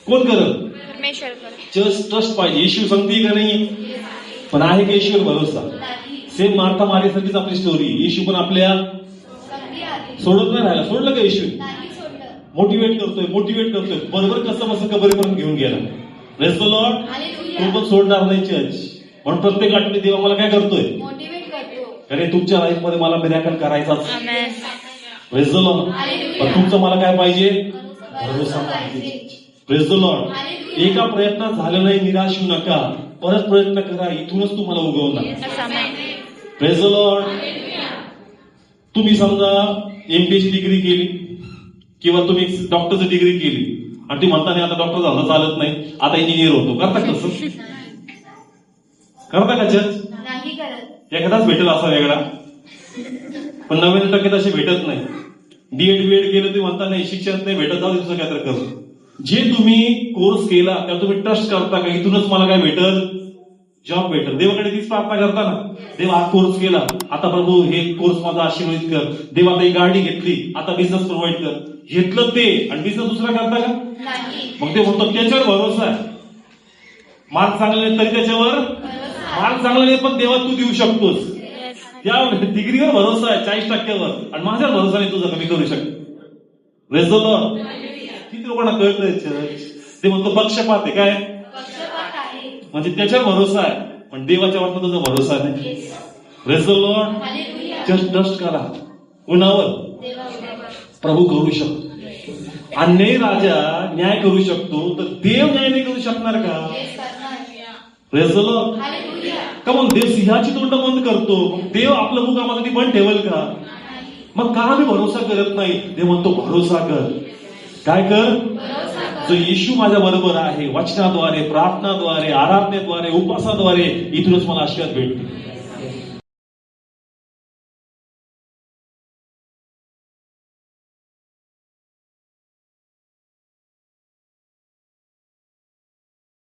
कोण करत? परमेश्वर करतो. जस्ट ट्रस्ट पाहिजे. येशू सांगते का नाही? पण आहे का येशूवर भरोसा? सेम मार्था मारीसारखीच आपली स्टोरी. येशू पण आपल्या सोडत नाही राहिला. सोडलं का येशू? मोटिवेट करतोय. बरोबर कसं बसं कबरीपर्यंत घेऊन गेला. Praise the Lord. तू पण सोडणार नाही चर्च. म्हणून प्रत्येक आठवडी देवा मला काय करतोय? मोटिवेट करतो. अरे तुमच्या लाईफ मध्ये मला मिराकल करायचाच. आमेन. Praise the Lord. पण तुमचं मला काय पाहिजे? भरोसा पाहिजे. Praise the Lord. एका प्रयत्नात झालं नाही, निराश होऊ नका. परत प्रयत्न करा. इथूनच तुम्हाला उगवणार. आमेन. Praise the Lord. तुम्ही समजा एमडीची डिग्री केली किंवा तुम्ही डॉक्टरची डिग्री केली आणि ती म्हणता नाही आता डॉक्टर झालं चालत नाही, आता इंजिनियर होतो. करता कसं? करता का जज? नाही करत. एखादाच भेटेल असा वेगळा, पण 90% असे भेटत नाही. डीएड बीएड केलं तुम्ही म्हणता नाही शिक्षण नाही भेटत, जाऊ दुसरं काय तर करतो. जे तुम्ही कोर्स केला त्याला तुम्ही ट्रस्ट करता का इथूनच मला काय भेटल? जॉब भेटल. देवाकडे तीच प्रार्थना करता ना. देव हा कोर्स केला, आता प्रभू हे कोर्स माझा आशीर्वादित कर. देव आता ही गाडी घेतली, आता बिझनेस प्रोव्हाइड कर. घेतलं ते आणि बिझनेस दुसरा करता का? नाही. मग ते म्हणतो त्याच्यावर भरोसा आहे. मार्क चांगले नाही तरी त्याच्यावर मार्क चांगला नाही पण देवा तू देऊ शकतोस. त्या डिग्रीवर भरोसा आहे 40%वर आणि माझ्यावर भरोसा नाही तुझा कमी करू शकतो. Praise the Lord. किती लोकांना कळतंय चर्च? ते म्हणतो पक्षपात आहे. काय पक्षपात आहे. म्हणजे त्याच्यावर भरोसा आहे पण देवाच्या वाटत तुझा भरोसा नाही. Praise the Lord. Hallelujah. Just trust करा. कुणावर? देवावर. प्रभू करू शकतो. अन्यायी राजा न्याय करू शकतो तर देव न्याय नाही करू शकणार का? तेच करणार. Praise the Lord. हालेलुया. का मग देव सिंहाची तोंड बंद करतो, मग देव आपलं मुख आम्हाला बंद ठेवेल का? मग का आम्ही भरोसा करत नाही? देव म्हणतो भरोसा कर. काय कर? भरोसा कर. जो येशू माझ्या बरोबर आहे, वचनाद्वारे, प्रार्थनाद्वारे, आराधनेद्वारे, उपासाद्वारे इथूनच मला आशीर्वाद भेटतो.